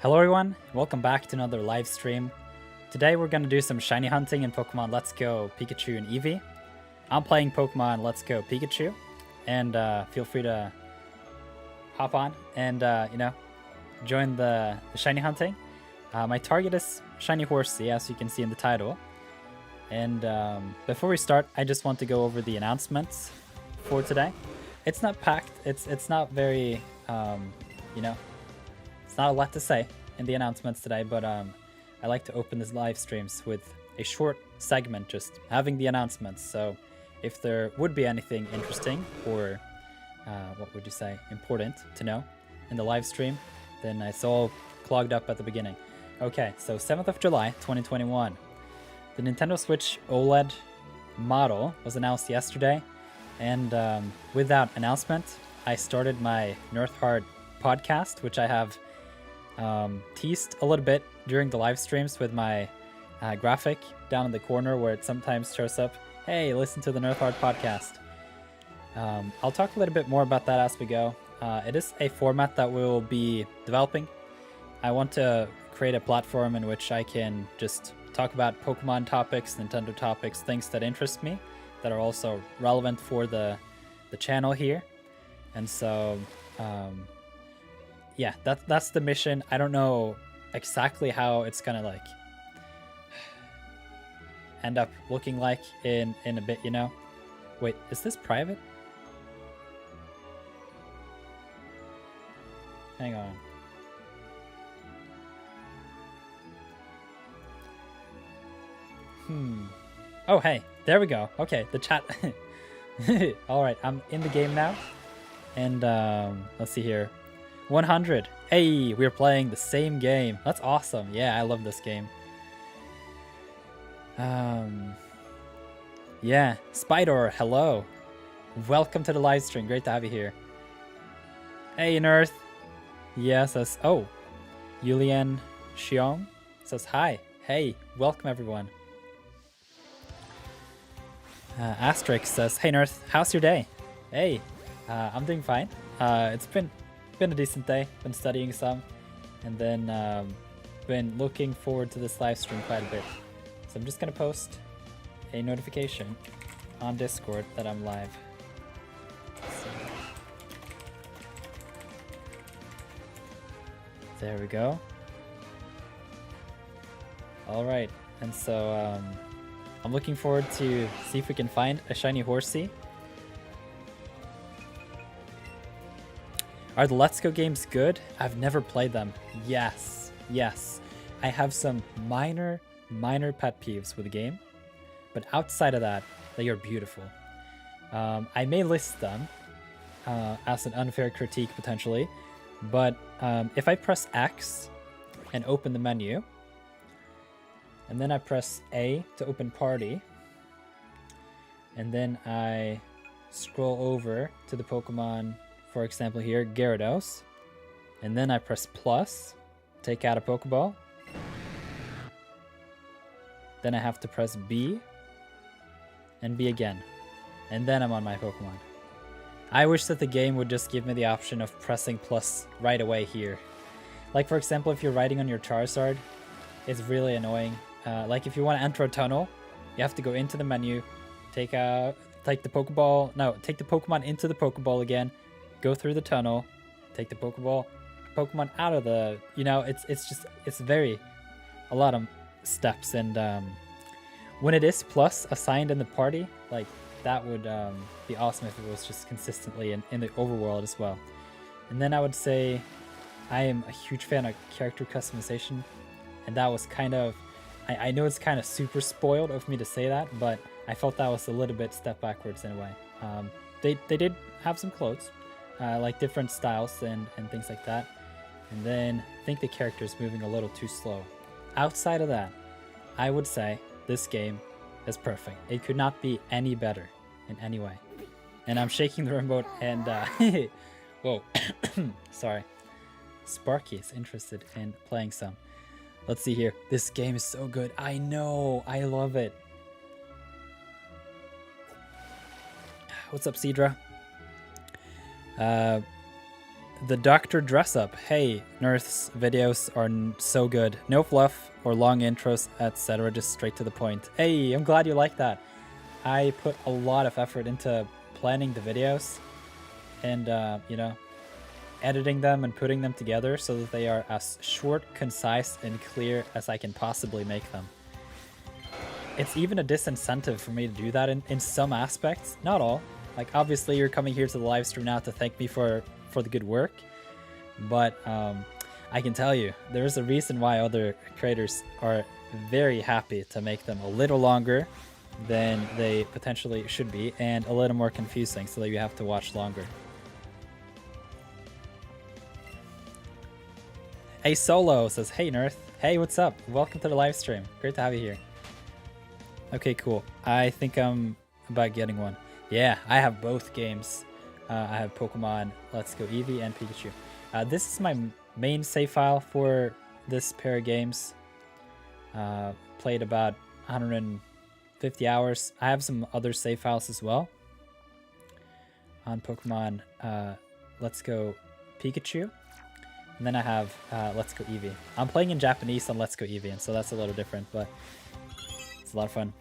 Hello everyone, welcome back to another live stream. Today we're going to do some shiny hunting in Pokemon Let's Go Pikachu and Eevee. I'm playing Pokemon Let's Go Pikachu, and feel free to hop on and, join the shiny hunting. My target is shiny Horsea, as you can see in the title. And before we start, I just want to go over the announcements for today. It's not packed, it's not very, it's not a lot to say in the announcements today, but I like to open these live streams with a short segment, just having the announcements. So if there would be anything interesting or what would you say, important to know in the live stream, then it's all clogged up at the beginning. Okay, so 7th of July 2021. The Nintendo Switch OLED model was announced yesterday, and with that announcement, I started my Nirtheart podcast, which I have teased a little bit during the live streams with my graphic down in the corner where it sometimes shows up, hey, listen to the Nirtheart podcast. I'll talk a little bit more about that as we go. It is a format that we'll be developing. I want to create a platform in which I can just talk about Pokemon topics, Nintendo topics, things that interest me, that are also relevant for the channel here. And so yeah, that's the mission. I don't know exactly how it's gonna like end up looking like in a bit, you know. Wait, is this private? Hang on. Oh, hey, there we go. Okay, the chat. All right, I'm in the game now. And let's see here. 100. Hey, we're playing the same game. That's awesome. Yeah, I love this game. Yeah, Spider, hello. Welcome to the live stream. Great to have you here. Hey, Nirth. Yeah, says, oh, Yulian Xiong says hi. Hey, welcome everyone. Asterix says, hey Nirth, how's your day? Hey, I'm doing fine. It's been a decent day. Been studying some, and then been looking forward to this live stream quite a bit. So I'm just gonna post a notification on Discord that I'm live. So, there we go. All right, and so I'm looking forward to see if we can find a shiny Horsea. Are the Let's Go games good? I've never played them. Yes, yes. I have some minor pet peeves with the game, but outside of that, they are beautiful. I may list them as an unfair critique potentially, but if I press X and open the menu, and then I press A to open party, and then I scroll over to the Pokemon, for example here, Gyarados, and then I press plus, take out a Pokeball, then I have to press B, and B again, and then I'm on my Pokemon. I wish that the game would just give me the option of pressing plus right away here. Like for example, if you're riding on your Charizard, it's really annoying. Like if you want to enter a tunnel, you have to go into the menu, take the Pokemon into the Pokeball again, go through the tunnel, take the Pokemon out of the, it's a lot of steps. And when it is plus assigned in the party, like that would be awesome if it was just consistently in the overworld as well. And then I would say I am a huge fan of character customization, and that was kind of, I know it's kind of super spoiled of me to say that, but I felt that was a little bit step backwards in a way. They did have some clothes, like different styles and things like that. And then I think the character is moving a little too slow. Outside of that, I would say this game is perfect. It could not be any better in any way. And I'm shaking the remote and, whoa, sorry. Sparky is interested in playing some. Let's see here. This game is so good. I know. I love it. What's up, Cedra? the Doctor Dress Up. Hey, Nirth's videos are so good. No fluff or long intros, etc. Just straight to the point. Hey, I'm glad you like that. I put a lot of effort into planning the videos and, you know, editing them and putting them together so that they are as short, concise, and clear as I can possibly make them. It's even a disincentive for me to do that in some aspects. Not all. Like, obviously, you're coming here to the live stream now to thank me for the good work. But I can tell you, there's a reason why other creators are very happy to make them a little longer than they potentially should be and a little more confusing so that you have to watch longer. Hey Solo says, hey Nirth. Hey, what's up? Welcome to the live stream. Great to have you here. Okay, cool. I think I'm about getting one. Yeah, I have both games. I have Pokemon Let's Go Eevee and Pikachu. This is my main save file for this pair of games. Played about 150 hours. I have some other save files as well on Pokemon Let's Go Pikachu. And then I have Let's Go Eevee. I'm playing in Japanese on Let's Go Eevee, and so that's a little different, but it's a lot of fun.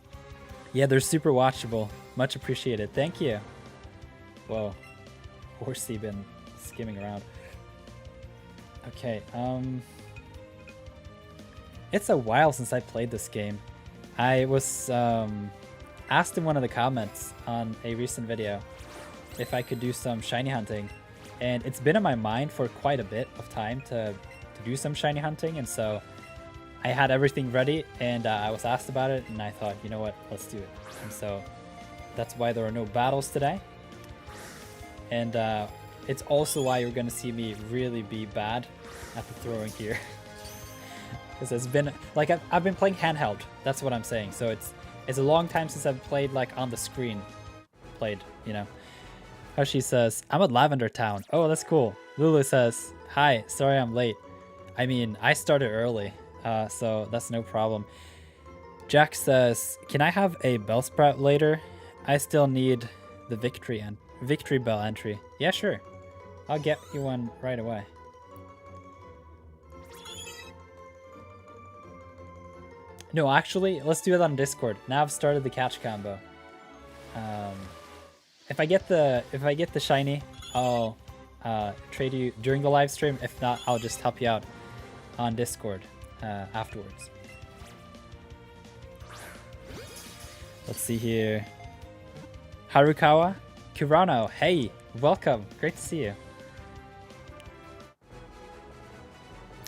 Yeah, they're super watchable. Much appreciated. Thank you. Whoa. Horsea been skimming around. Okay, it's a while since I played this game. I was asked in one of the comments on a recent video if I could do some shiny hunting. And it's been in my mind for quite a bit of time to do some shiny hunting, and so I had everything ready, and I was asked about it, and I thought, you know what, let's do it. And so that's why there are no battles today. And it's also why you're going to see me really be bad at the throwing here. Because it's been, like, I've been playing handheld, that's what I'm saying. So it's a long time since I've played, like, on the screen. You know. Hoshi says, I'm at Lavender Town. Oh, that's cool. Lulu says, hi, sorry I'm late. I mean, I started early, so that's no problem. Jack says, can I have a Bellsprout later? I still need the Victory Bell entry. Yeah, sure. I'll get you one right away. No, actually, let's do it on Discord. Now I've started the catch combo. If I get the shiny, I'll trade you during the live stream. If not, I'll just help you out on Discord afterwards. Let's see here. Harukawa, Kirano, hey, welcome. Great to see you.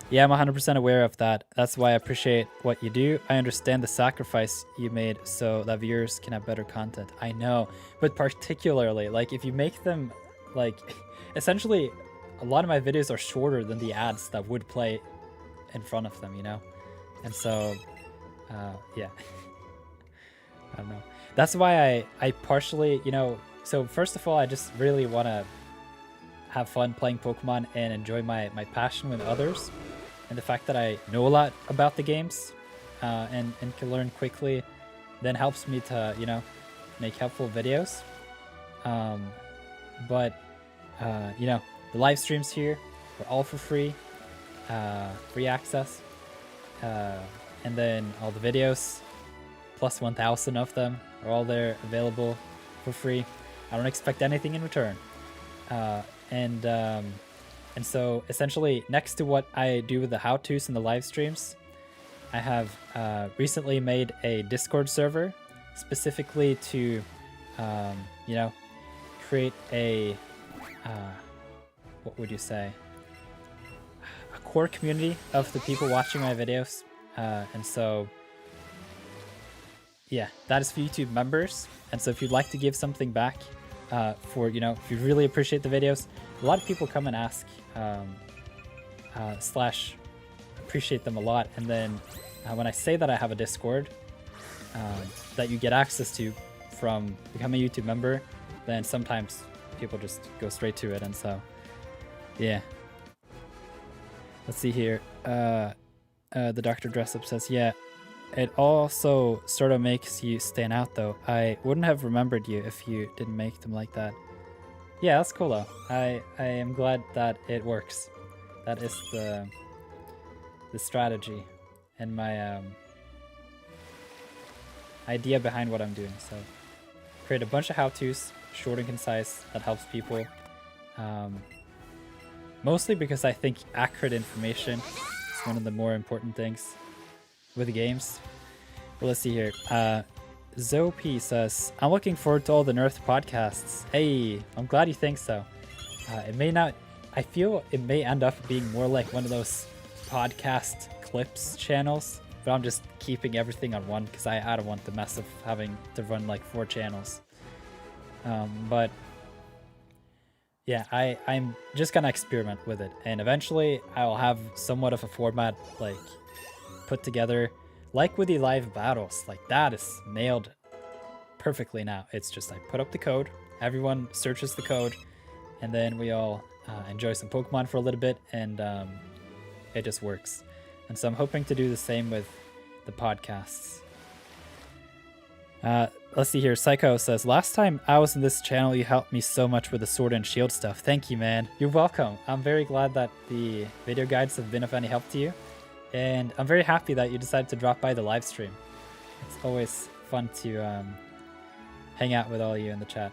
Yeah, I'm 100% aware of that. That's why I appreciate what you do. I understand the sacrifice you made so that viewers can have better content. I know, but particularly, like, if you make them, like, essentially, a lot of my videos are shorter than the ads that would play in front of them, you know? And so, yeah. I don't know. That's why I partially, you know, so first of all, I just really want to have fun playing Pokemon and enjoy my passion with others. And the fact that I know a lot about the games and can learn quickly then helps me to, you know, make helpful videos. But, you know, the live streams here are all for free, free access. And then all the videos, plus 1,000 of them, are all there available for free. I don't expect anything in return. And so essentially, next to what I do with the how-tos and the live streams, I have recently made a Discord server specifically to, you know, create a, what would you say, a core community of the people watching my videos. And so, yeah, that is for YouTube members. And so if you'd like to give something back, for, you know, if you really appreciate the videos, a lot of people come and ask, slash appreciate them a lot. And then when I say that I have a Discord that you get access to from becoming a YouTube member, then sometimes people just go straight to it. And so, yeah. Let's see here. The Dr. Dressup says, yeah, it also sort of makes you stand out though. I wouldn't have remembered you if you didn't make them like that. Yeah, that's cool though. I am glad that it works. That is the strategy and my idea behind what I'm doing. So create a bunch of how-tos, short and concise, that helps people. Mostly because I think accurate information is one of the more important things with games. Well, let's see here. Zope says, I'm looking forward to all the Nirth podcasts. Hey, I'm glad you think so. It may not, I feel it may end up being more like one of those podcast clips channels, but I'm just keeping everything on one because I don't want the mess of having to run like 4 channels. But yeah, I'm just gonna experiment with it, and eventually I'll have somewhat of a format like put together, like with the live battles. Like that is nailed perfectly now. It's just I put up the code, everyone searches the code, and then we all enjoy some Pokemon for a little bit, and it just works. And so I'm hoping to do the same with the podcasts. Let's see here. Psycho says, last time I was in this channel, you helped me so much with the Sword and Shield stuff. Thank you, man. You're welcome. I'm very glad that the video guides have been of any help to you. And I'm very happy that you decided to drop by the live stream. It's always fun to hang out with all of you in the chat.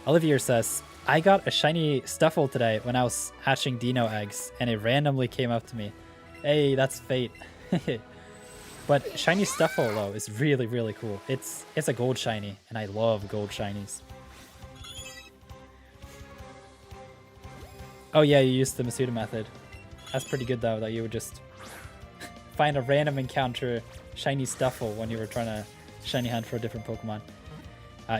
Olivier says, I got a shiny Stuffle today when I was hatching Dino eggs, and it randomly came up to me. Hey, that's fate. But shiny Stuffle though is really, really cool. It's a gold shiny, and I love gold shinies. Oh yeah, you used the Masuda method. That's pretty good though, that you would just find a random encounter shiny Stuffle when you were trying to shiny hunt for a different Pokemon.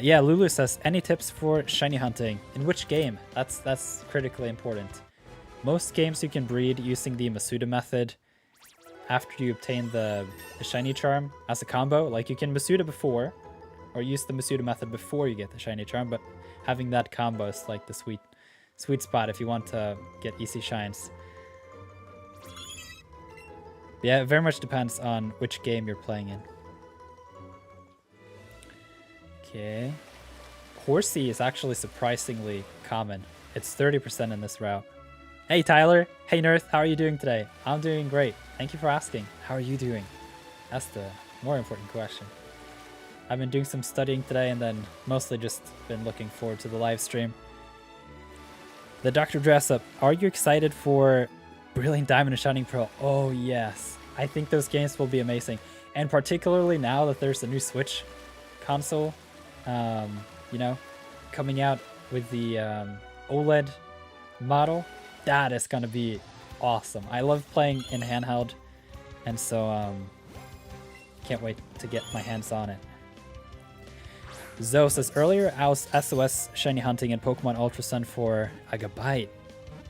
Yeah, Lulu says, any tips for shiny hunting? In which game? That's critically important. Most games you can breed using the Masuda method after you obtain the shiny charm as a combo. Like you can Masuda before, or use the Masuda method before you get the shiny charm, but having that combo is like the sweet spot if you want to get easy shines. Yeah, it very much depends on which game you're playing in. Okay. Horsea is actually surprisingly common. It's 30% in this route. Hey Tyler! Hey Nirth, how are you doing today? I'm doing great. Thank you for asking. How are you doing? That's the more important question. I've been doing some studying today and then mostly just been looking forward to the live stream. The Dr. Dressup, are you excited for Brilliant Diamond and Shining Pearl? Oh yes. I think those games will be amazing. And particularly now that there's a new Switch console, you know, coming out with the OLED model, that is going to be awesome. I love playing in handheld, and so can't wait to get my hands on it. Zoe says, earlier I was SOS shiny hunting in Pokemon Ultra Sun for a Gabite.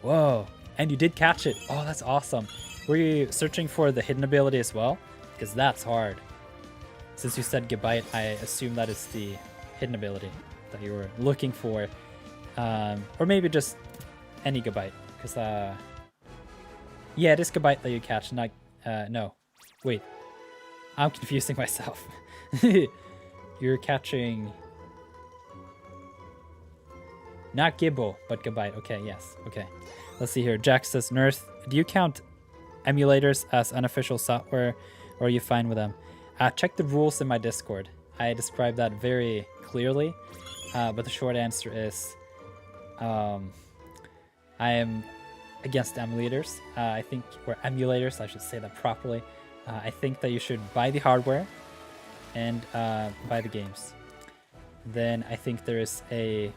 Whoa, and you did catch it. Oh, that's awesome. Were you searching for the hidden ability as well? Because that's hard. Since you said Gabite, I assume that is the hidden ability that you were looking for. Or maybe just any Gabite. Because, yeah, it is Gabite that you catch, not, no. Wait. I'm confusing myself. You're catching... Not Gibbo, but Gabite. Okay, yes. Okay. Let's see here. Jack says, Nirth, do you count emulators as unofficial software, or are you fine with them? Check the rules in my Discord. I described that very clearly, but the short answer is I am against emulators. I think, or emulators, I should say that properly. I think that you should buy the hardware and buy the games. Then I think there is a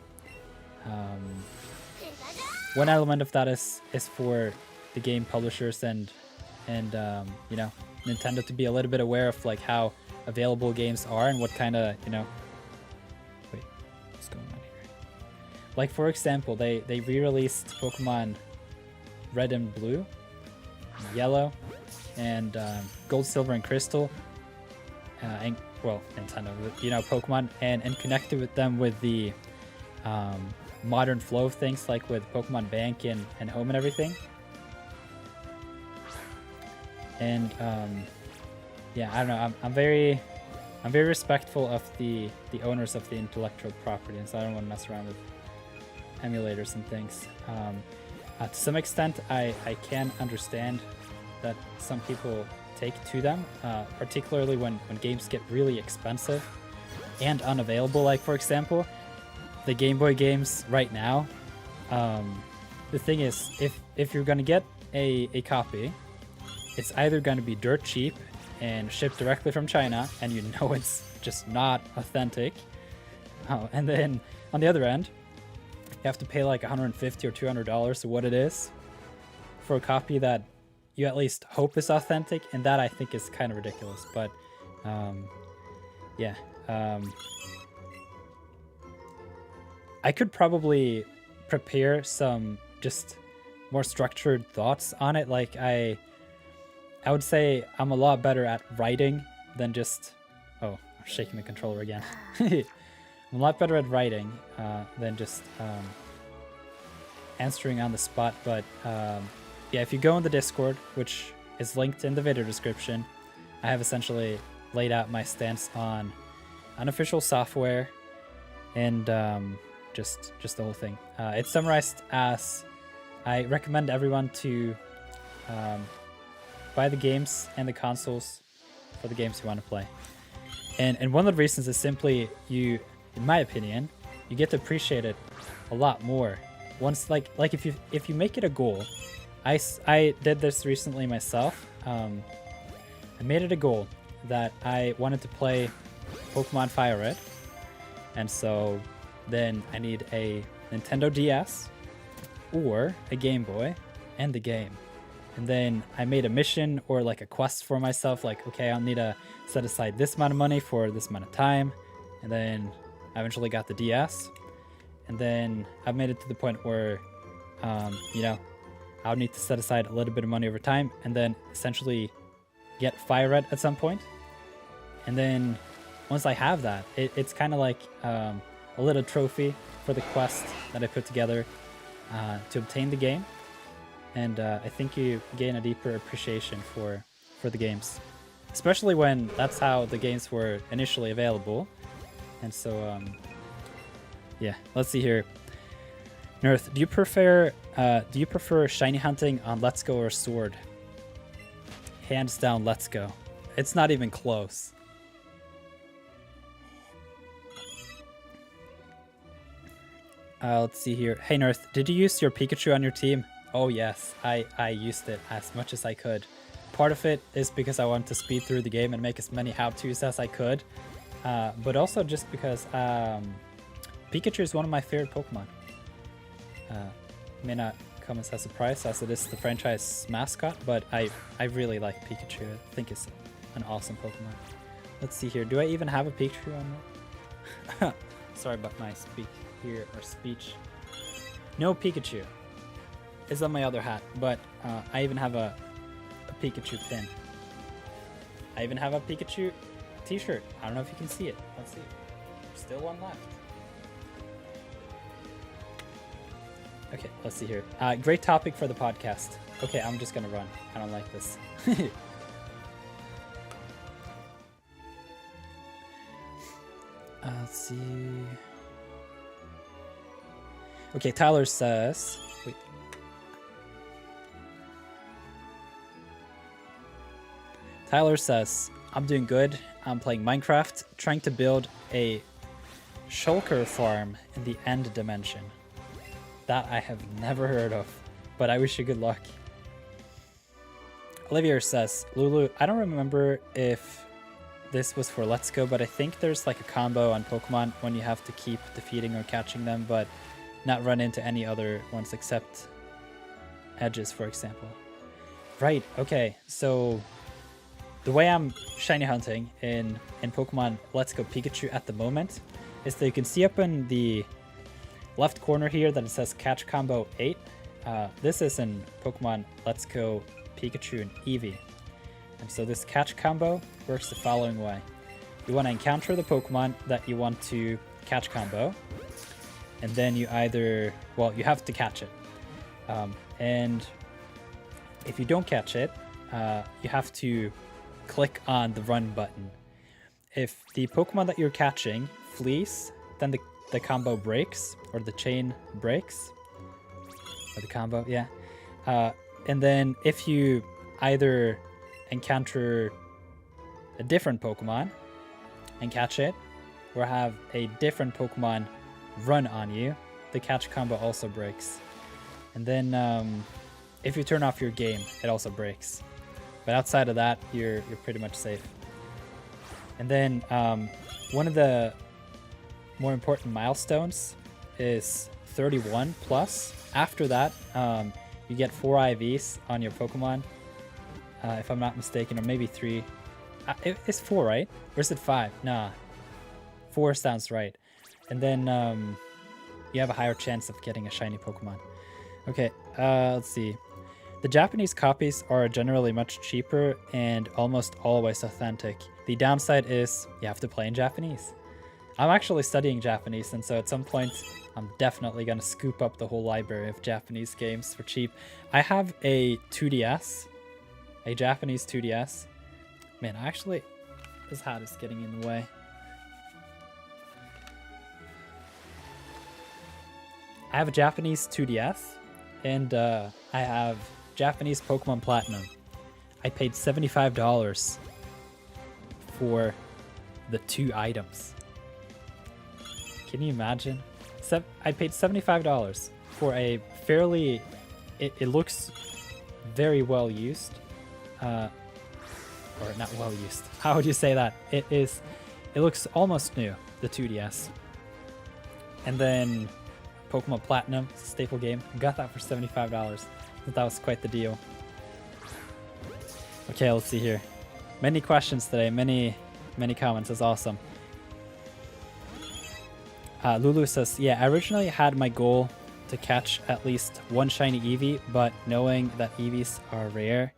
one element of that is for the game publishers and you know, Nintendo to be a little bit aware of like how available games are and what kind of, you know, wait, what's going on here? Like for example, they re-released Pokemon Red and Blue, Yellow, and Gold, Silver, and Crystal, and well, Nintendo, you know, Pokemon, and connected with them with the modern flow of things, like with Pokemon Bank and Home and everything. And yeah, I don't know. I'm very respectful of the owners of the intellectual property, and so I don't want to mess around emulators and things. To some extent, I can understand that some people take to them, particularly when games get really expensive and unavailable. Like, for example, the Game Boy games right now. The thing is, if you're gonna get a copy, it's either gonna be dirt cheap and shipped directly from China, and you know it's just not authentic. And then on the other end, you have to pay like $150 or $200 to what it is for a copy that you at least hope is authentic, and that I think is kind of ridiculous. But yeah, I could probably prepare some just more structured thoughts on it. Like I would say I'm a lot better at writing than just... Oh, I'm shaking the controller again. I'm a lot better at writing than just answering on the spot. But yeah, if you go in the Discord, which is linked in the video description, I have essentially laid out my stance on unofficial software and just the whole thing. It's summarized as I recommend everyone to buy the games and the consoles for the games you want to play. And one of the reasons is simply you, in my opinion, you get to appreciate it a lot more once, like if you make it a goal. I did this recently myself. I made it a goal that I wanted to play Pokemon Fire Red, and so then I need a Nintendo DS or a Game Boy and the game. And then I made a mission or like a quest for myself, like, okay, I'll need to set aside this amount of money for this amount of time. And then I eventually got the DS. And then I've made it to the point where, you know, I'll need to set aside a little bit of money over time and then essentially get Fire Red at some point. And then once I have that, it's kind of like a little trophy for the quest that I put together to obtain the game. And I think you gain a deeper appreciation for the games, especially when that's how the games were initially available. And so, yeah, let's see here. Nirth, do you prefer shiny hunting on Let's Go or Sword? Hands down, Let's Go. It's not even close. Let's see here. Hey Nirth, did you use your Pikachu on your team? Oh yes, I used it as much as I could. Part of it is because I wanted to speed through the game and make as many how-tos as I could. But also just because Pikachu is one of my favorite Pokemon. May not come as a surprise as it is the franchise mascot, but I really like Pikachu. I think it's an awesome Pokemon. Let's see here. Do I even have a Pikachu on me? Sorry about my speech. No Pikachu is on my other hat, but I even have a Pikachu pin. I even have a Pikachu t-shirt. I don't know if you can see it. Let's see. Still one left. Okay, let's see here. Great topic for the podcast. Okay, I'm just gonna run. I don't like this. Let's see. Okay, Tyler says... Wait. Tyler says, I'm doing good. I'm playing Minecraft, trying to build a shulker farm in the end dimension. That I have never heard of, but I wish you good luck. Olivier says, Lulu, I don't remember if this was for Let's Go, but I think there's like a combo on Pokemon when you have to keep defeating or catching them, but not run into any other ones except edges, for example. Right, okay, so the way I'm shiny hunting in Pokemon Let's Go Pikachu at the moment is that you can see up in the left corner here that it says Catch Combo 8. This is in Pokemon Let's Go Pikachu and Eevee. And so this catch combo works the following way. You want to encounter the Pokemon that you want to catch combo, and then you either, well, you have to catch it. And if you don't catch it, you have to click on the run button. If the Pokemon that you're catching flees, then the combo breaks, or the chain breaks, or the combo, yeah. And then if you either encounter a different Pokemon and catch it, or have a different Pokemon run on you, the catch combo also breaks. And then if you turn off your game, it also breaks. But outside of that, you're pretty much safe. And then one of the more important milestones is 31 plus. After that, you get 4 IVs on your Pokemon, if I'm not mistaken, or maybe 3. It's 4, right? Or is it 5? Nah, 4 sounds right. And then you have a higher chance of getting a shiny Pokemon. Okay, let's see. The Japanese copies are generally much cheaper and almost always authentic. The downside is you have to play in Japanese. I'm actually studying Japanese, and so at some point I'm definitely going to scoop up the whole library of Japanese games for cheap. I have a 2DS, a Japanese 2DS. Man, actually, this hat is getting in the way. I have a Japanese 2DS, and I have Japanese Pokemon Platinum. I paid $75 for the 2 items. Can you imagine? I paid $75 for a fairly... It looks very well used. Or not well used. How would you say that? It looks almost new, the 2DS. And then Pokemon Platinum, staple game. Got that for $75. I thought that was quite the deal. Okay, let's see here. Many questions today, many comments. That's awesome. Lulu says, yeah, I originally had my goal to catch at least 1 shiny Eevee, but knowing that Eevees are rare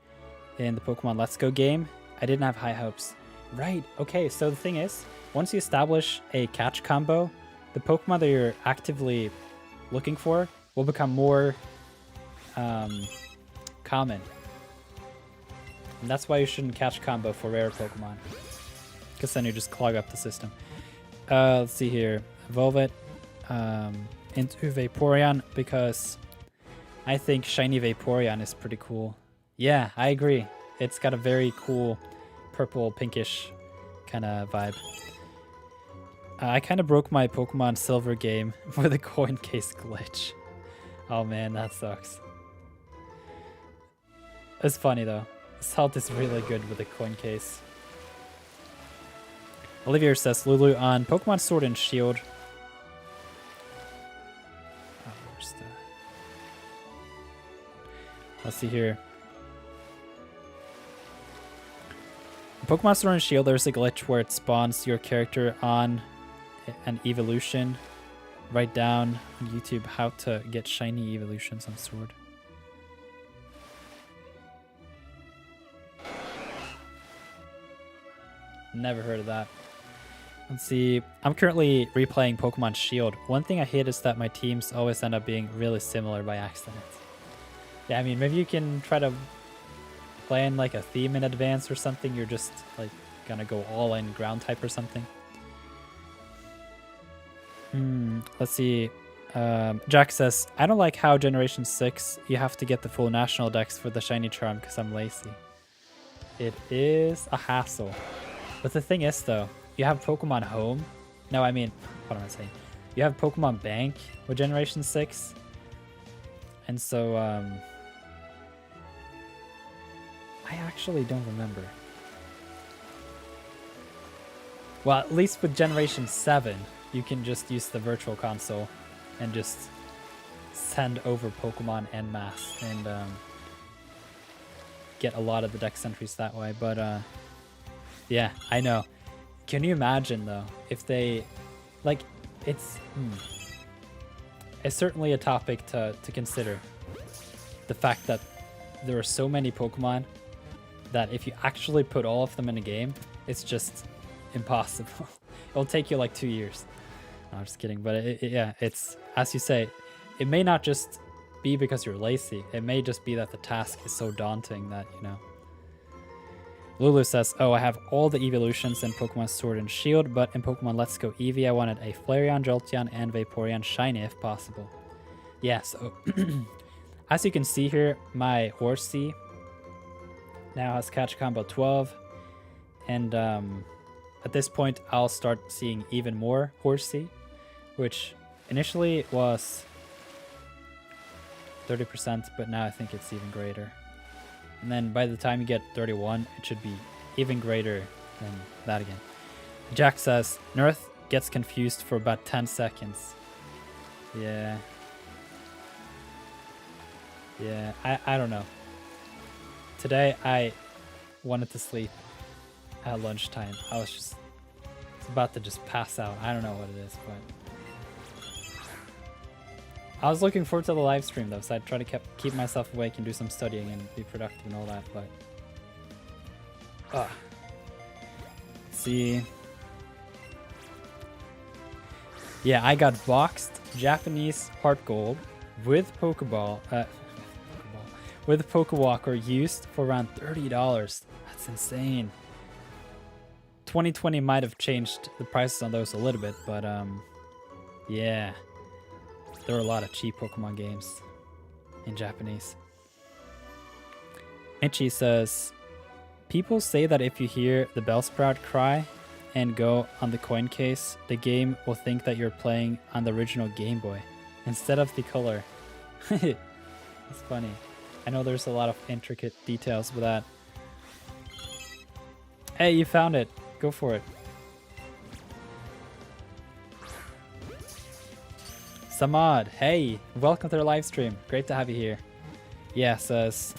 in the Pokemon Let's Go game, I didn't have high hopes. Right, okay, so the thing is, once you establish a catch combo, the Pokemon that you're actively looking for will become more common. And that's why you shouldn't catch combo for rare Pokemon, because then you just clog up the system. Let's see here. Evolve it into Vaporeon, because I think shiny Vaporeon is pretty cool. Yeah, I agree. It's got a very cool purple pinkish kind of vibe. I kind of broke my Pokemon Silver game for the coin case glitch. Oh man, that sucks. It's funny though. Salt is really good with the coin case. Olivier says, Lulu, on Pokemon Sword and Shield. Oh, where's the... Let's see here. In Pokemon Sword and Shield, there's a glitch where it spawns your character on an evolution. Write down on YouTube how to get shiny evolutions on Sword. Never heard of that. Let's see. I'm currently replaying Pokemon Shield. One thing I hate is that my teams always end up being really similar by accident. Yeah, I mean, maybe you can try to plan like a theme in advance or something. You're just like gonna go all in ground type or something. Let's see. Jack says, I don't like how Generation 6 you have to get the full national dex for the shiny charm because I'm lazy. It is a hassle. But the thing is though, you have Pokemon Home. No, I mean, what am I saying? You have Pokemon Bank with Generation 6. And so, I actually don't remember. Well, at least with Generation 7, you can just use the Virtual Console and just send over Pokemon en masse and get a lot of the dex entries that way. But yeah, I know. Can you imagine though if they like it's certainly a topic to consider. The fact that there are so many Pokemon that if you actually put all of them in a game, it's just impossible. It'll take you like 2 years. No, I'm just kidding. But yeah, it's, as you say, it may not just be because you're lazy. It may just be that the task is so daunting that, you know. Lulu says, oh, I have all the evolutions in Pokemon Sword and Shield, but in Pokemon Let's Go Eevee, I wanted a Flareon, Jolteon, and Vaporeon shiny if possible. Yeah, so as you can see here, my Horsea now has Catch Combo 12, and at this point, I'll start seeing even more Horsea, which initially was 30%, but now I think it's even greater. And then by the time you get 31, it should be even greater than that again. Jack says, Nirth gets confused for about 10 seconds. Yeah. Yeah, I don't know. Today, I wanted to sleep at lunchtime. I was about to just pass out. I don't know what it is, but I was looking forward to the live stream though, so I'd try to keep myself awake and do some studying and be productive and all that, but let's see. Yeah, I got boxed Japanese Heart Gold with Pokeball, with Pokewalker used for around $30. That's insane. 2020 might have changed the prices on those a little bit, but yeah. There are a lot of cheap Pokemon games in Japanese. Michi says, people say that if you hear the Bellsprout cry and go on the coin case, the game will think that you're playing on the original Game Boy instead of the color. That's funny. I know there's a lot of intricate details with that. Hey, you found it. Go for it. Samad, hey, welcome to the live stream. Great to have you here. Yeah, says,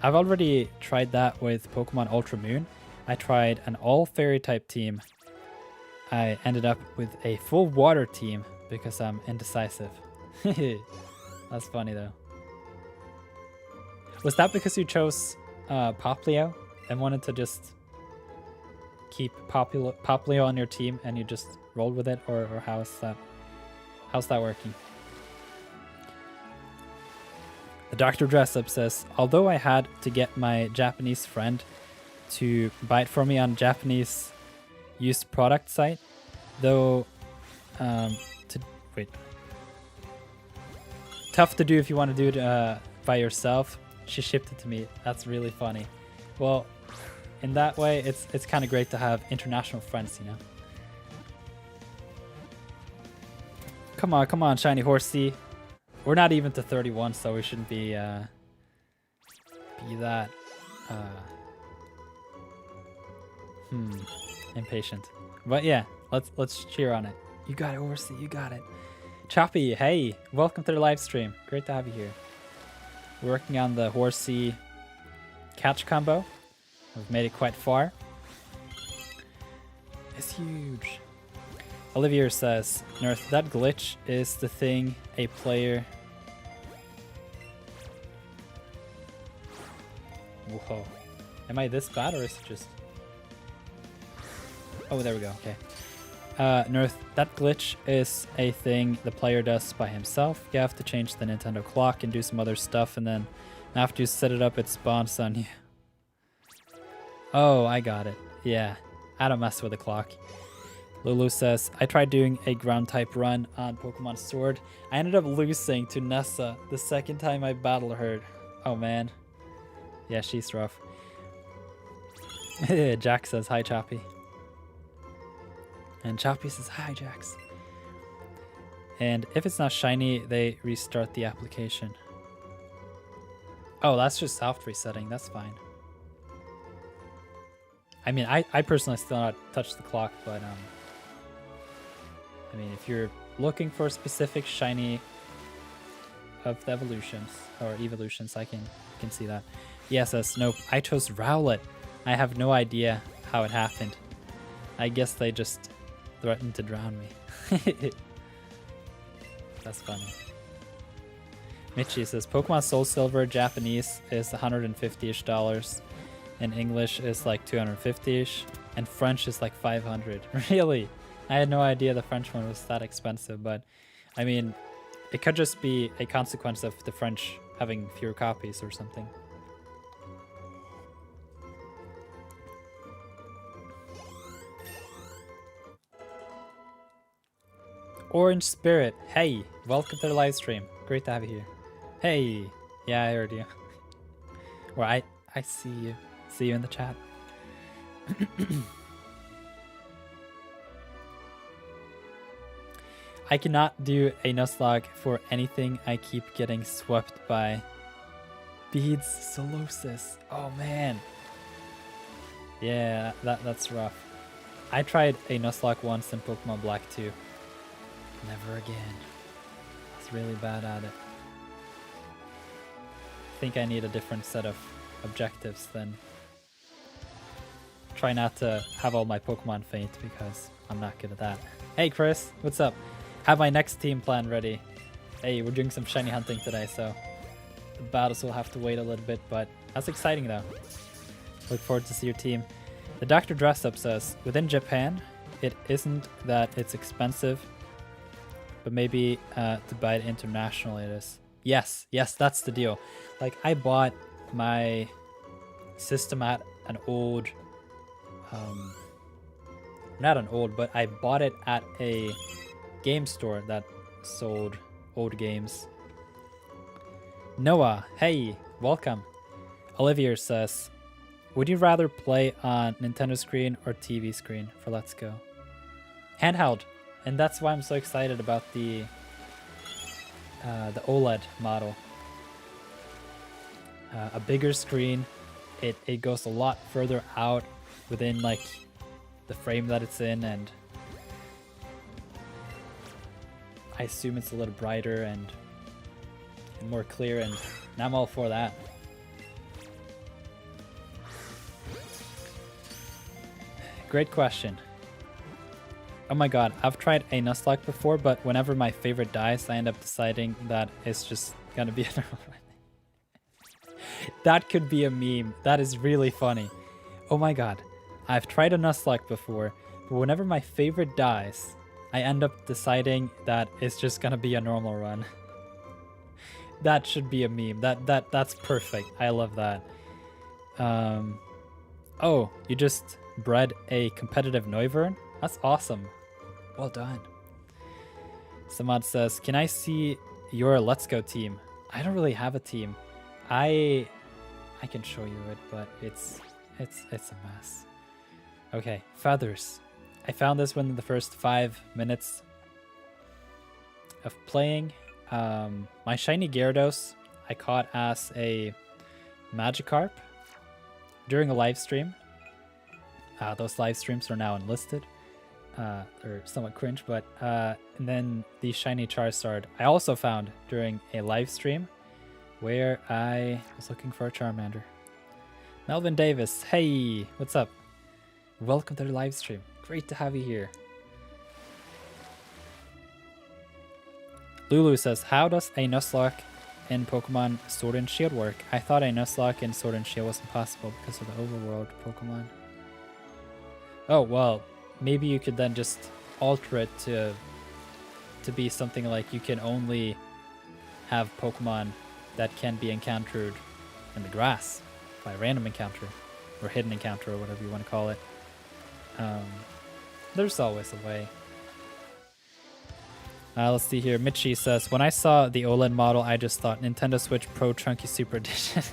I've already tried that with Pokemon Ultra Moon. I tried an all fairy type team. I ended up with a full water team because I'm indecisive. That's funny though. Was that because you chose Poplio and wanted to just keep Poplio on your team and you just rolled with it, or how's that working? The Dr. Dressup says, although I had to get my Japanese friend to buy it for me on Japanese used product site, though tough to do if you want to do it by yourself, she shipped it to me. That's really funny. Well, in that way, it's kind of great to have international friends, you know? Come on, shiny Horsea. We're not even to 31, so we shouldn't be that impatient. But yeah, let's cheer on it. You got it, Horsea. You got it. Choppy, hey, welcome to the live stream. Great to have you here. We're working on the Horsea catch combo. We've made it quite far. It's huge. Olivier says, Nirth, that glitch is the thing a player... Whoa. Am I this bad, or is it just... Oh, there we go, okay. Nirth, that glitch is a thing the player does by himself. You have to change the Nintendo clock and do some other stuff, and then after you set it up, it spawns on you. Oh, I got it. Yeah, I don't mess with the clock. Lulu says, I tried doing a ground type run on Pokemon Sword. I ended up losing to Nessa the second time I battled her. Oh man. Yeah, she's rough. Jack says, hi Choppy. And Choppy says, hi Jax. And if it's not shiny, they restart the application. Oh, that's just soft resetting. That's fine. I mean, I personally still not touch the clock, but I mean, if you're looking for a specific shiny of the evolutions or evolutions, I can see that. Yes, nope. I chose Rowlet. I have no idea how it happened. I guess they just threatened to drown me. That's funny. Michi says, Pokemon Soul Silver Japanese is $150-ish. In English is like 250-ish. And French is like 500. Really? I had no idea the French one was that expensive, but I mean, it could just be a consequence of the French having fewer copies or something. Orange Spirit, hey, welcome to the live stream. Great to have you here. Hey, yeah, I heard you. Or I see you. See you in the chat. I cannot do a Nuzlocke for anything. I keep getting swept by beads solosis. Oh man. Yeah, that's rough. I tried a Nuzlocke once in Pokemon Black 2. Never again. I was really bad at it. I think I need a different set of objectives than try not to have all my Pokemon faint because I'm not good at that. Hey Chris, what's up? Have my next team plan ready. Hey, we're doing some shiny hunting today, so the battles will have to wait a little bit, but that's exciting though. Look forward to see your team. The Dr. Dress Up says, within Japan, it isn't that it's expensive, but maybe to buy it internationally it is. Yes, that's the deal. Like, I bought my system at an old, not an old, but I bought it at a game store that sold old games. Noah, hey, welcome. Olivier says, would you rather play on Nintendo screen or TV screen for Let's Go? Handheld, and that's why I'm so excited about the OLED model. A bigger screen, it goes a lot further out within like the frame that it's in, and I assume it's a little brighter and more clear, and I'm all for that. Great question. Oh my god, I've tried a Nuzlocke before, but whenever my favorite dies, I end up deciding that it's just gonna be a normal run. That could be a meme. That is really funny. Oh my god, I've tried a Nuzlocke before, but whenever my favorite dies, I end up deciding that it's just gonna be a normal run. That should be a meme. That's perfect. I love that. Oh, you just bred a competitive Noivern? That's awesome. Well done. Samad says, can I see your Let's Go team? I don't really have a team. I can show you it, but it's a mess. Okay, feathers. I found this one in the first 5 minutes of playing. My shiny Gyarados I caught as a Magikarp during a live stream. Those live streams are now unlisted. They're somewhat cringe, but and then the shiny Charizard I also found during a live stream where I was looking for a Charmander. Melvin Davis, hey, what's up? Welcome to the live stream. Great to have you here. Lulu says, how does a Nuzlocke in Pokemon Sword and Shield work? I thought a Nuzlocke in Sword and Shield was impossible because of the overworld Pokemon. Oh, well, maybe you could then just alter it to be something like you can only have Pokemon that can be encountered in the grass by a random encounter or hidden encounter or whatever you want to call it. There's always a way. Let's see here. Mitchie says, when I saw the OLED model, I just thought Nintendo Switch Pro Chunky Super Edition.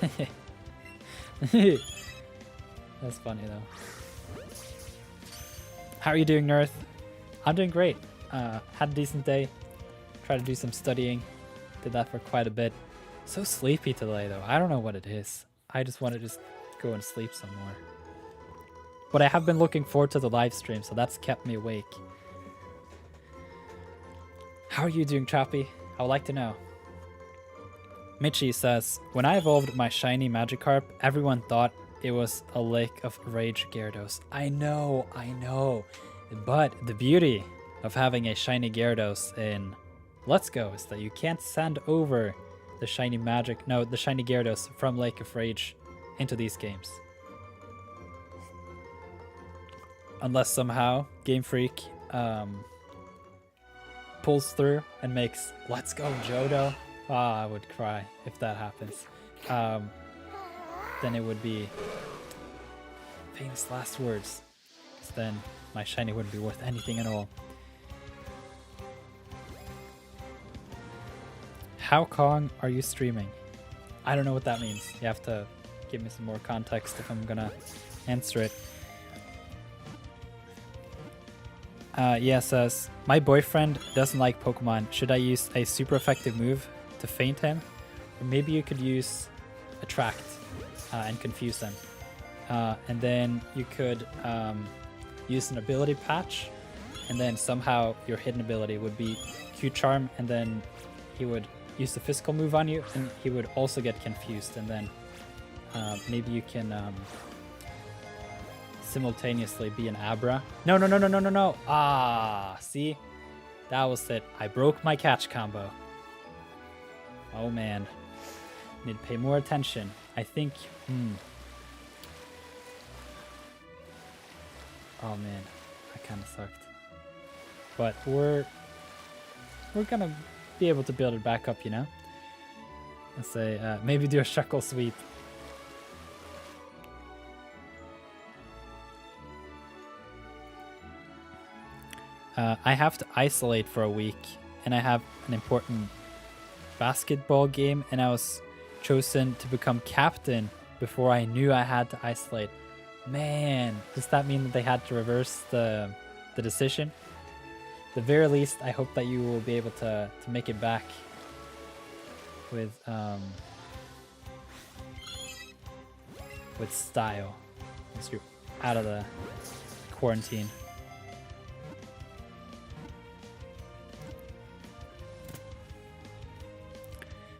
That's funny though. How are you doing, Nirth? I'm doing great. Had a decent day. Tried to do some studying. Did that for quite a bit. So sleepy today though. I don't know what it is. I just want to just go and sleep some more. But I have been looking forward to the live stream, so that's kept me awake. How are you doing, Choppy? I would like to know. Mitchie says, when I evolved my shiny Magikarp, everyone thought it was a Lake of Rage Gyarados. I know. But the beauty of having a shiny Gyarados in Let's Go is that you can't send over the shiny Gyarados from Lake of Rage into these games. Unless somehow Game Freak pulls through and makes Let's Go Johto. Ah, I would cry if that happens. Then it would be famous last words. Because then my shiny wouldn't be worth anything at all. How Kong are you streaming? I don't know what that means. You have to give me some more context if I'm gonna answer it. Yeah, says, my boyfriend doesn't like Pokemon. Should I use a super effective move to feint him? Or maybe you could use Attract and confuse them. And then you could use an ability patch, and then somehow your hidden ability would be Q-Charm, and then he would use the physical move on you, and he would also get confused, and then maybe you can simultaneously be an Abra. No, no, no, no, no, no, no. Ah, see? That was it. I broke my catch combo. Oh, man. Need to pay more attention. I think... Oh, man. I kind of sucked. But we're gonna be able to build it back up, you know? Let's say, maybe do a Shuckle sweep. I have to isolate for a week, and I have an important basketball game, and I was chosen to become captain before I knew I had to isolate. Man, does that mean that they had to reverse the decision? At the very least, I hope that you will be able to make it back with style once you're out of the quarantine.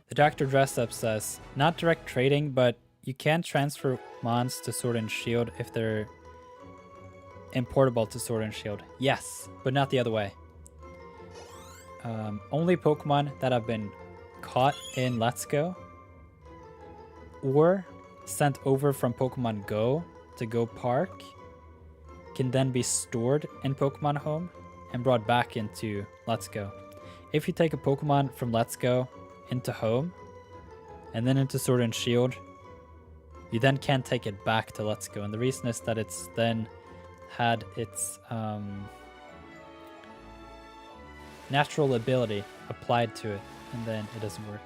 The Dr. Dress Up says, not direct trading, but you can transfer mons to Sword and Shield if they're importable to Sword and Shield. Yes, but not the other way. Only Pokemon that have been caught in Let's Go or sent over from Pokemon Go to Go Park can then be stored in Pokemon Home and brought back into Let's Go. If you take a Pokemon from Let's Go into Home and then into Sword and Shield, you then can't take it back to Let's Go. And the reason is that it's then had its natural ability applied to it, and then it doesn't work.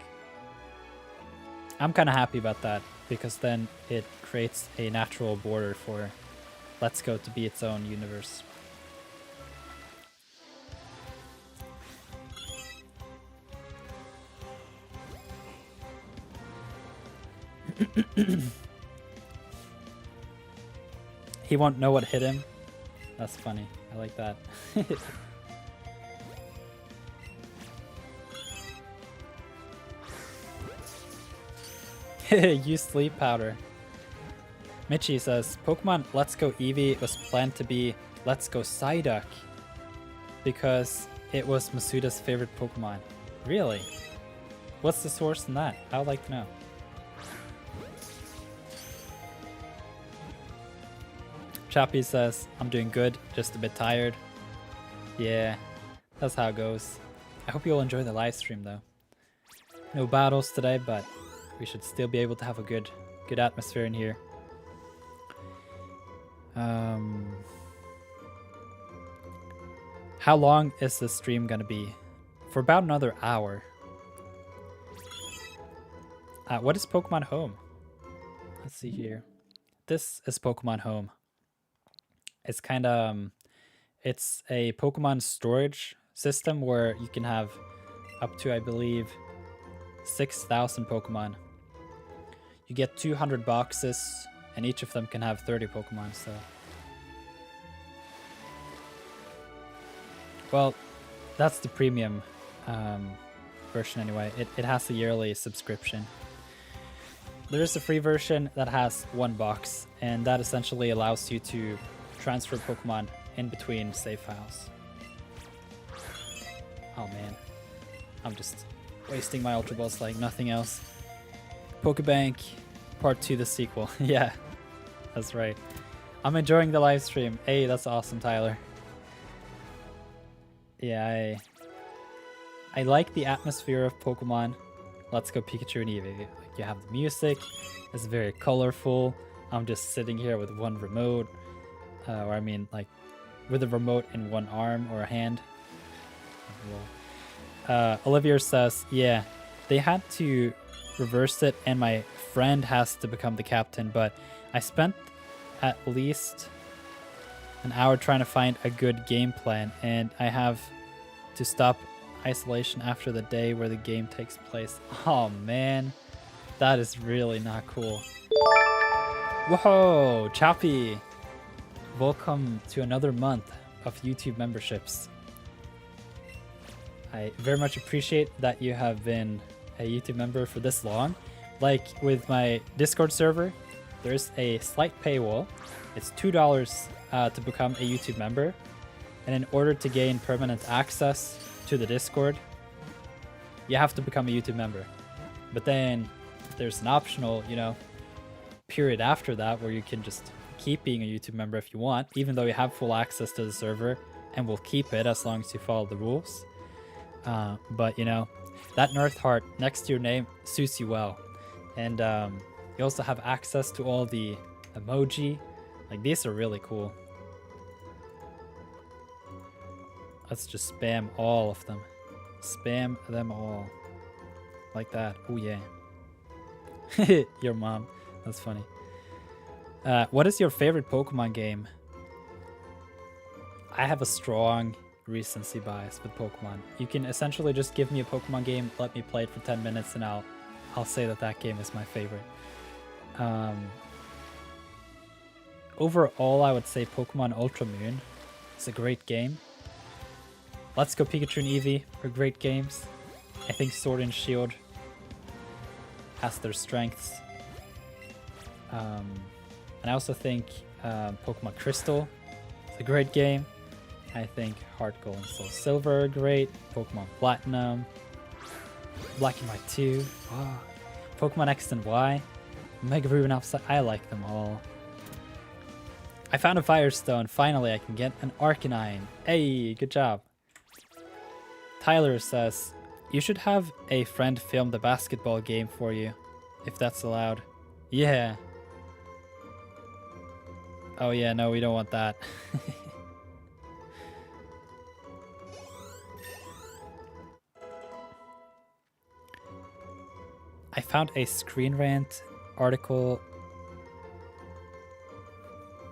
I'm kind of happy about that, because then it creates a natural border for Let's Go to be its own universe. He won't know what hit him. That's funny. I like that. Use sleep powder. Mitchie says, Pokemon Let's Go Eevee was planned to be Let's Go Psyduck because it was Masuda's favorite Pokemon. Really? What's the source in that? I would like to know. Chappie says, I'm doing good, just a bit tired. Yeah, that's how it goes. I hope you'll enjoy the live stream though. No battles today, but we should still be able to have a good atmosphere in here. How long is the stream gonna be? For about another hour. What is Pokemon Home? Let's see here. This is Pokemon Home. It's kind of it's a Pokemon storage system where you can have up to, I believe, 6,000 Pokemon. You get 200 boxes, and each of them can have 30 Pokemon. So, well, that's the premium version anyway. It has a yearly subscription. There is a free version that has one box, and that essentially allows you to transfer Pokemon in between save files. Oh man, I'm just wasting my Ultra Balls like nothing else. Pokebank Part 2, the sequel. Yeah, that's right. I'm enjoying the live stream. Hey, that's awesome, Tyler. Yeah, I like the atmosphere of Pokemon Let's Go Pikachu and Eevee. Like, you have the music, it's very colorful. I'm just sitting here with one remote. Or I mean, like, with a remote in one arm or a hand. Olivia says, yeah, they had to reverse it, and my friend has to become the captain. But I spent at least an hour trying to find a good game plan, and I have to stop isolation after the day where the game takes place. Oh man, that is really not cool. Whoa, Chappy! Welcome to another month of YouTube memberships. I very much appreciate that you have been a YouTube member for this long. Like with my Discord server, there's a slight paywall. It's $2 to become a YouTube member. And in order to gain permanent access to the Discord, you have to become a YouTube member. But then there's an optional, period after that where you can just keep being a YouTube member if you want, even though you have full access to the server, and will keep it as long as you follow the rules. But that Nirtheart next to your name suits you well. And you also have access to all the emoji. Like, these are really cool. Let's just spam all of them. Spam them all. Like that. Oh yeah. Your mom. That's funny. What is your favorite Pokemon game? I have a strong recency bias with Pokemon. You can essentially just give me a Pokemon game, let me play it for 10 minutes, and I'll say that game is my favorite. Overall, I would say Pokemon Ultra Moon is a great game. Let's Go Pikachu and Eevee are great games. I think Sword and Shield has their strengths. And I also think Pokemon Crystal is a great game. I think Heart Gold and Soul Silver are great. Pokemon Platinum, Black and White 2, Pokemon X and Y, Mega Ruben Alpha. I like them all. I found a Firestone. Finally, I can get an Arcanine. Hey, good job. Tyler says, you should have a friend film the basketball game for you, if that's allowed. Yeah. Oh yeah, no, we don't want that. I found a Screen Rant article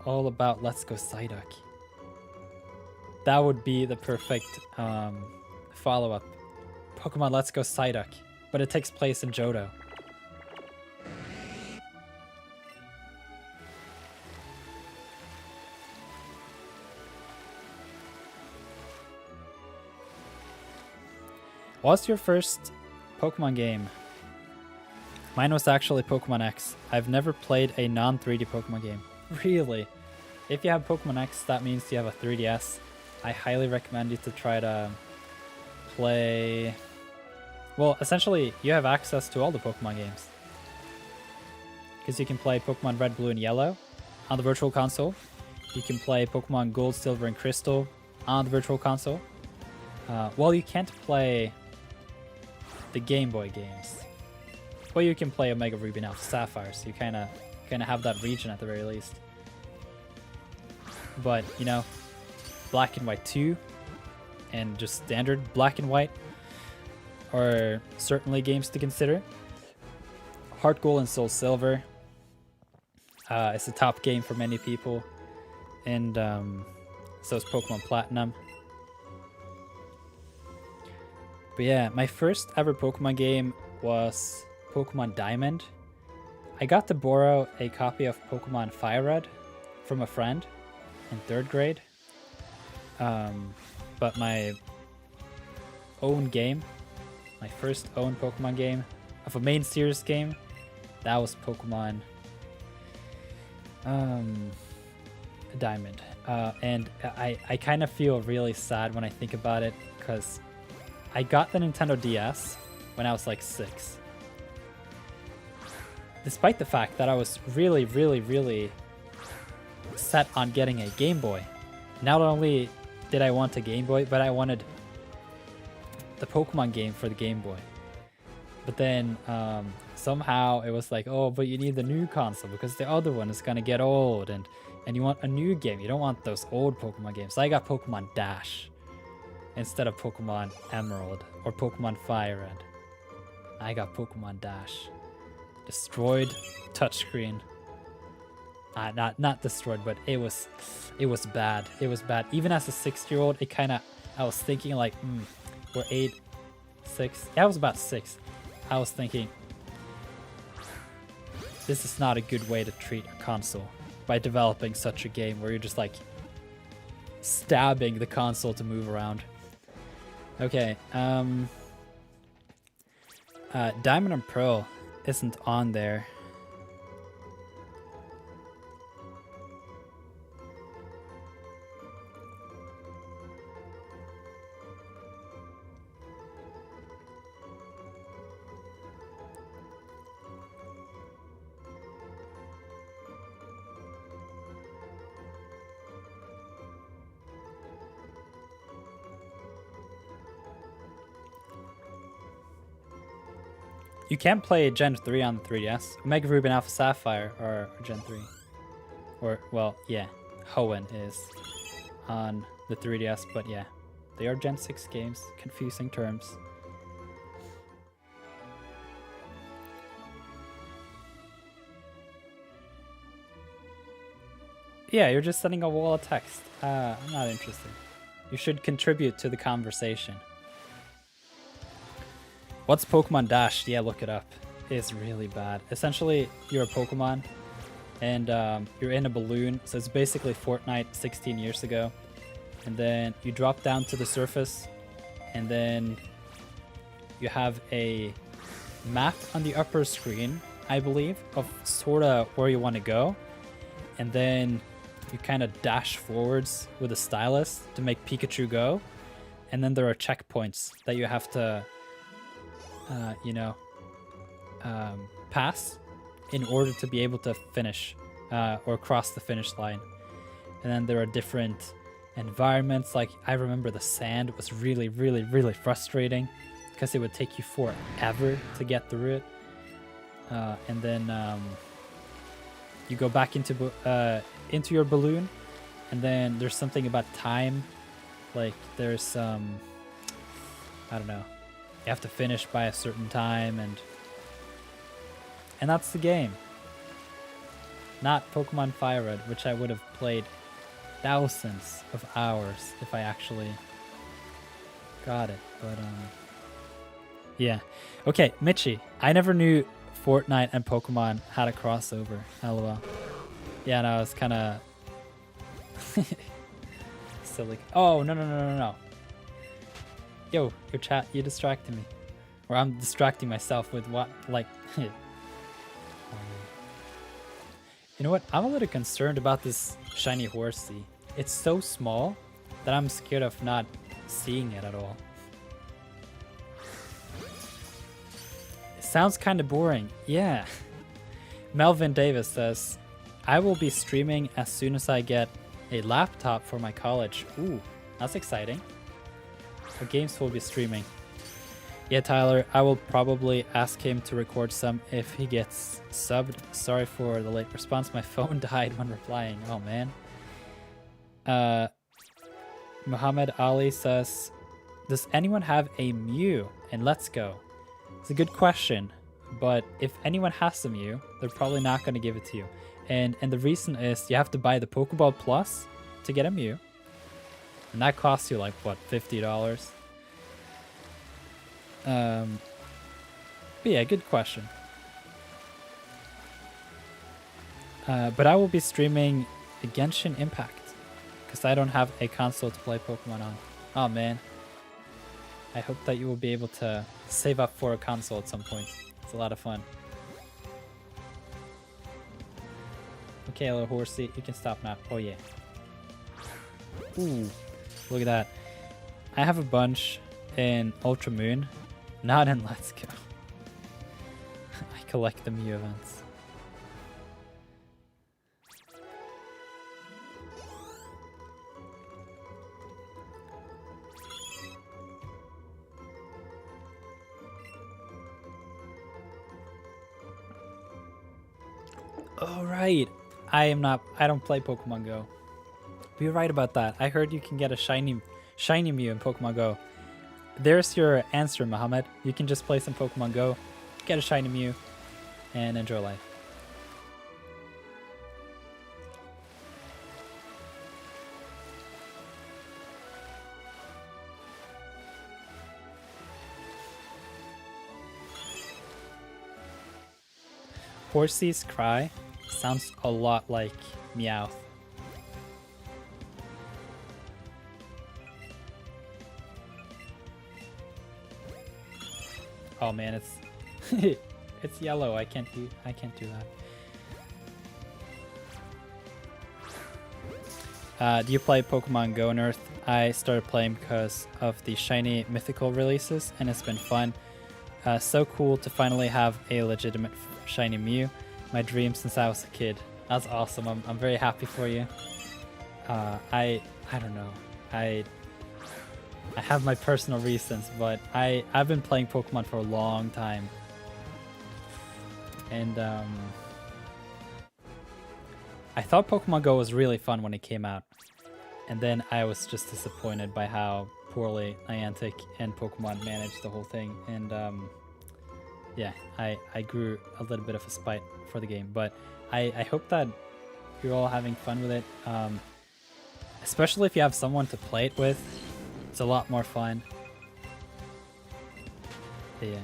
all about Let's Go Psyduck. That would be the perfect follow-up. Pokemon Let's Go Psyduck, but it takes place in Johto. What's your first Pokemon game? Mine was actually Pokemon X. I've never played a non-3D Pokemon game. Really? If you have Pokemon X, that means you have a 3DS. I highly recommend you to try to play... Well, essentially, you have access to all the Pokemon games. Because you can play Pokemon Red, Blue, and Yellow on the Virtual Console. You can play Pokemon Gold, Silver, and Crystal on the Virtual Console. Well, you can't play the Game Boy games. Well, you can play Omega Ruby and Alpha Sapphire, so you kind of have that region at the very least. But, Black and White 2 and just standard Black and White are certainly games to consider. Heart Gold and Soul Silver is a top game for many people, and so is Pokemon Platinum. But yeah, my first ever Pokemon game was Pokemon Diamond. I got to borrow a copy of Pokemon Fire Red from a friend in 3rd grade. But my own game, my first own Pokemon game of a main series game, that was Pokemon Diamond. And I kind of feel really sad when I think about it, because I got the Nintendo DS when I was like 6. Despite the fact that I was really, really, really set on getting a Game Boy. Not only did I want a Game Boy, but I wanted the Pokemon game for the Game Boy. But then somehow it was like, oh, but you need the new console because the other one is gonna get old, and you want a new game. You don't want those old Pokemon games. So I got Pokemon Dash instead of Pokemon Emerald or Pokemon Fire Red. I got Pokemon Dash. Destroyed touchscreen. Not destroyed, but it was bad. It was bad. Even as a 6-year-old, I was thinking like, we're 8, 6. Yeah, I was about 6. I was thinking, this is not a good way to treat a console by developing such a game where you're just like stabbing the console to move around. Okay, Diamond and Pearl isn't on there. You can't play Gen 3 on the 3DS. Omega Ruby and Alpha Sapphire are Gen 3. Or, well, yeah, Hoenn is on the 3DS, but yeah, they are Gen 6 games. Confusing terms. Yeah, you're just sending a wall of text. I'm not interested. You should contribute to the conversation. What's Pokemon Dash? Yeah, look it up. It's really bad. Essentially, you're a Pokemon, and you're in a balloon. So it's basically Fortnite 16 years ago. And then you drop down to the surface, and then you have a map on the upper screen, I believe, of sort of where you want to go. And then you kind of dash forwards with a stylus to make Pikachu go. And then there are checkpoints that you have to pass in order to be able to finish or cross the finish line. And then there are different environments. Like, I remember the sand was really, really, really frustrating because it would take you forever to get through it. And then you go back into your balloon, and then there's something about time. Like, there's I don't know. You have to finish by a certain time, and that's the game. Not Pokemon Fire Red, which I would have played thousands of hours if I actually got it. But yeah. Okay, Mitchie. I never knew Fortnite and Pokemon had a crossover. LOL. Yeah, no, it's kind of silly. Oh, no. Yo, your chat, you distracted me. Or I'm distracting myself with what, like... You know what? I'm a little concerned about this shiny Horsea. It's so small that I'm scared of not seeing it at all. It sounds kind of boring. Yeah. Melvin Davis says, I will be streaming as soon as I get a laptop for my college. Ooh, that's exciting. What games will be streaming? Yeah, Tyler, I will probably ask him to record some if he gets subbed. Sorry for the late response. My phone died when replying. Oh, man. Muhammad Ali says, does anyone have a Mew in Let's Go? It's a good question, but if anyone has a Mew, they're probably not going to give it to you. And the reason is you have to buy the Pokeball Plus to get a Mew. And that costs you like, what, $50? But yeah, good question. But I will be streaming Genshin Impact because I don't have a console to play Pokemon on. Oh man. I hope that you will be able to save up for a console at some point. It's a lot of fun. Okay, little Horsea, you can stop now. Oh yeah. Ooh, look at that. I have a bunch in Ultra Moon, not in Let's Go. I collect the Mew events. Oh right. I don't play Pokemon Go. But you're right about that. I heard you can get a shiny Mew in Pokemon Go. there's your answer, Mohammed. You can just play some Pokemon Go, get a shiny Mew, and enjoy life. Horsea's cry sounds a lot like Meowth. Oh man, it's it's yellow. I can't do that. Do you play Pokemon Go, Nirth? I started playing because of the shiny mythical releases, and it's been fun. So cool to finally have a legitimate shiny Mew. My dream since I was a kid. That's awesome. I'm very happy for you. I don't know. I have my personal reasons, but I've been playing Pokemon for a long time. And I thought Pokemon Go was really fun when it came out. And then I was just disappointed by how poorly Niantic and Pokemon managed the whole thing. And yeah, I grew a little bit of a spite for the game. But I hope that you're all having fun with it. Especially if you have someone to play it with. It's a lot more fun. But yeah.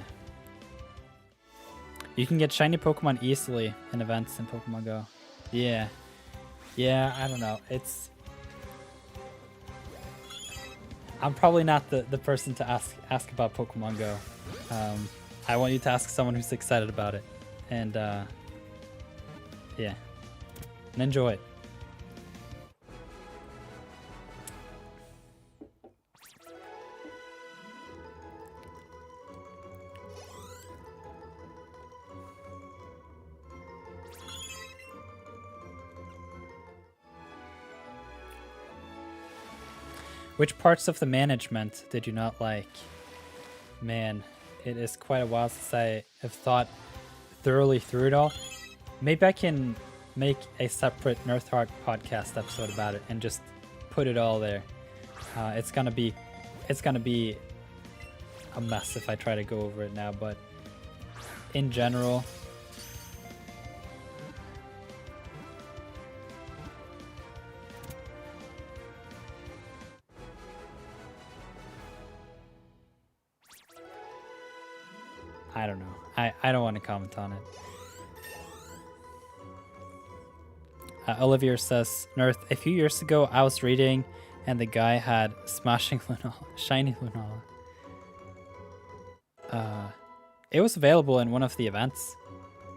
You can get shiny Pokemon easily in events in Pokemon Go. Yeah. Yeah, I don't know. I'm probably not the person to ask about Pokemon Go. I want you to ask someone who's excited about it. And yeah. And enjoy it. Which parts of the management did you not like? Man, it is quite a while since I have thought thoroughly through it all. Maybe I can make a separate Nirtheart podcast episode about it and just put it all there. It's gonna be a mess if I try to go over it now, but in general, I don't know. I don't want to comment on it. Olivier says, Nirth, a few years ago I was reading and the guy had Smashing Lunala, Shiny Lunala. It was available in one of the events.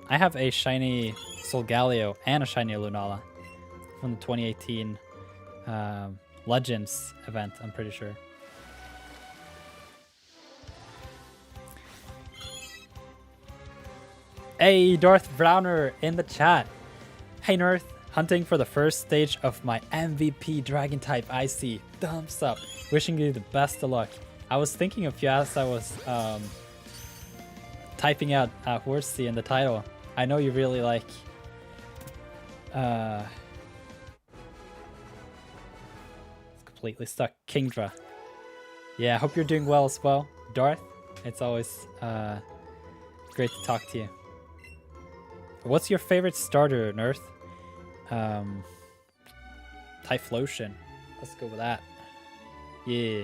I have a Shiny Solgaleo and a Shiny Lunala from the 2018 Legends event, I'm pretty sure. Hey, Darth Browner in the chat. Hey, Nirth. Hunting for the first stage of my MVP Dragon type IC. Thumbs up. Wishing you the best of luck. I was thinking of you as I was typing out Horsea in the title. I know you really like it's completely stuck. Kingdra. Yeah, I hope you're doing well as well. Darth, it's always great to talk to you. What's your favorite starter, Nirth? Typhlosion. Let's go with that. Yeah.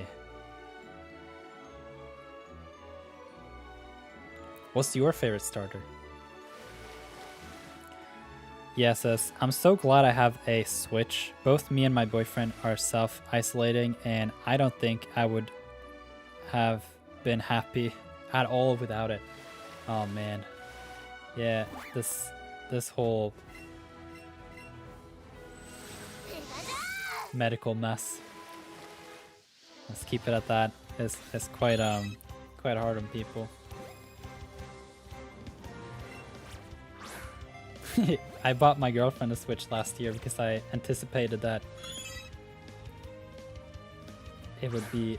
What's your favorite starter? Yeah, says, I'm so glad I have a Switch. Both me and my boyfriend are self-isolating, and I don't think I would have been happy at all without it. Oh man. Yeah, this whole medical mess, let's keep it at that, is quite hard on people. I bought my girlfriend a Switch last year because I anticipated that it would be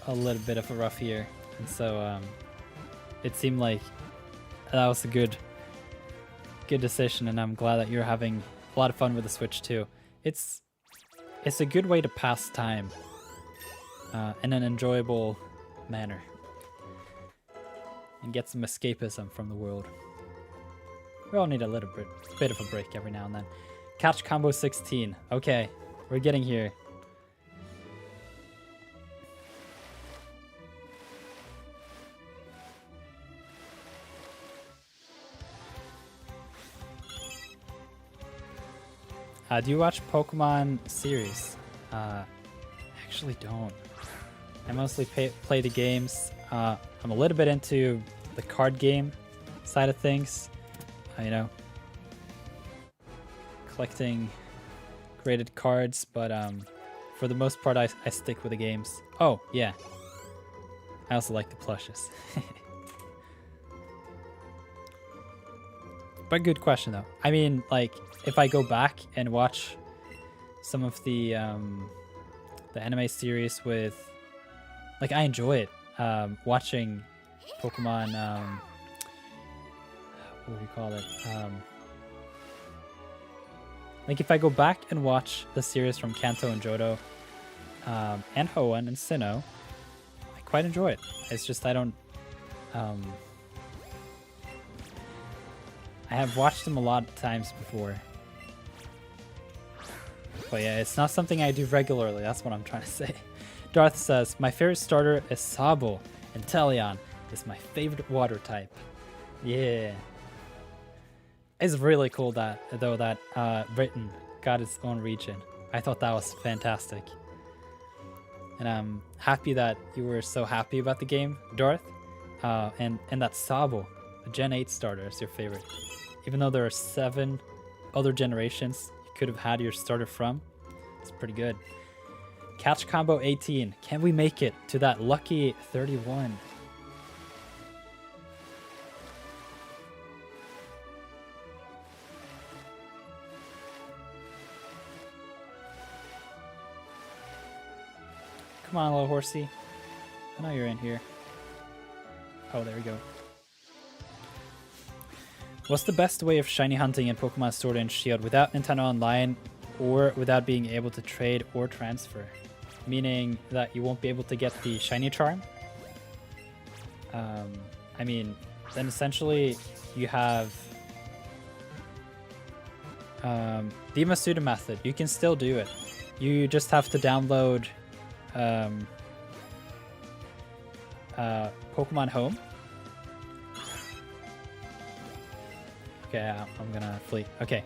a little bit of a rough year, and so it seemed like that was a good decision, and I'm glad that you're having a lot of fun with the Switch too. It's a good way to pass time and an enjoyable manner. And get some escapism from the world. We all need a little bit of a break every now and then. Catch combo 16. Okay, we're getting here. Do you watch Pokemon series? Actually don't. I mostly play the games. I'm a little bit into the card game side of things. You know, collecting graded cards, but for the most part I stick with the games. Oh, yeah. I also like the plushes. But good question though. I mean, like, if I go back and watch some of the anime series with, like, I enjoy it. Watching Pokemon, what do you call it? Like, if I go back and watch the series from Kanto and Johto, and Hoenn and Sinnoh, I quite enjoy it. It's just I don't, I have watched them a lot of times before. But yeah, it's not something I do regularly, that's what I'm trying to say. Darth says, my favorite starter is Sabo, and Teleon is my favorite water type. Yeah. It's really cool that Britain got its own region. I thought that was fantastic. And I'm happy that you were so happy about the game, Darth. And that Sabo, the Gen 8 starter, is your favorite. Even though there are 7 other generations you could have had your starter from, it's pretty good. Catch combo 18. Can we make it to that lucky 31? Come on, little horsey. I know you're in here. Oh, there we go. What's the best way of shiny hunting in Pokemon Sword and Shield without Nintendo Online or without being able to trade or transfer? Meaning that you won't be able to get the shiny charm? I mean, then essentially you have the Masuda method. You can still do it. You just have to download Pokemon Home. Okay, I'm gonna flee. Okay,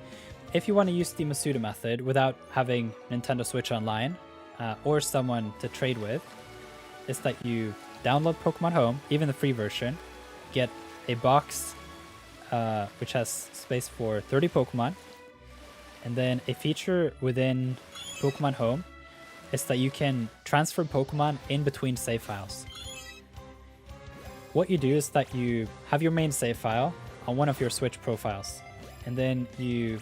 if you want to use the Masuda method without having Nintendo Switch Online or someone to trade with, is that you download Pokemon Home, even the free version, get a box which has space for 30 Pokemon, and then a feature within Pokemon Home is that you can transfer Pokemon in between save files. What you do is that you have your main save file on one of your Switch profiles, and then you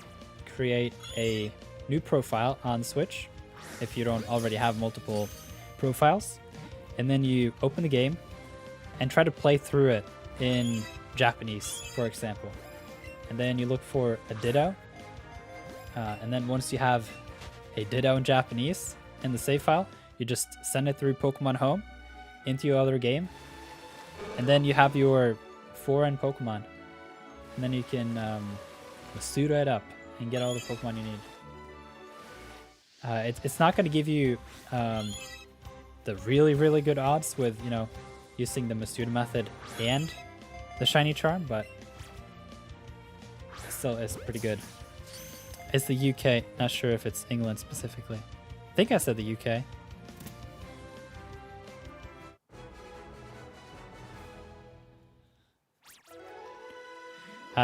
create a new profile on Switch if you don't already have multiple profiles, and then you open the game and try to play through it in Japanese, for example, and then you look for a Ditto, and then once you have a Ditto in Japanese in the save file, you just send it through Pokemon Home into your other game, and then you have your foreign Pokemon. And then you can Masuda it up and get all the Pokemon you need. It's not going to give you the really, really good odds with, you know, using the Masuda method and the shiny charm, but still is pretty good. It's the UK. Not sure if it's England specifically. I think I said the UK.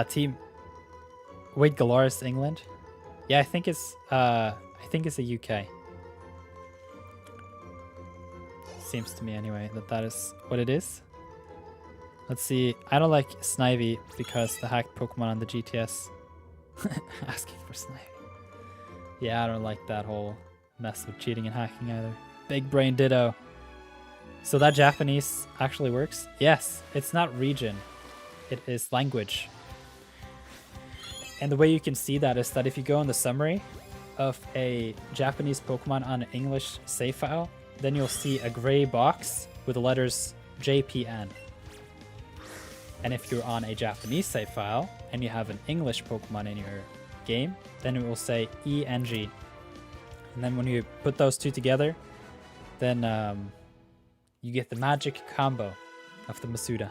Team Wait, Galaris, England? Yeah, I think it's the UK. Seems to me anyway that is what it is. Let's see. I don't like Snivy because the hacked Pokemon on the GTS. Asking for Snivy. Yeah, I don't like that whole mess with cheating and hacking either. Big Brain Ditto. So that Japanese actually works? Yes, it's not region. It is language. And the way you can see that is that if you go in the summary of a Japanese Pokemon on an English save file, then you'll see a gray box with the letters JPN. And if you're on a Japanese save file and you have an English Pokemon in your game, then it will say ENG. And then when you put those two together, then you get the magic combo of the Masuda.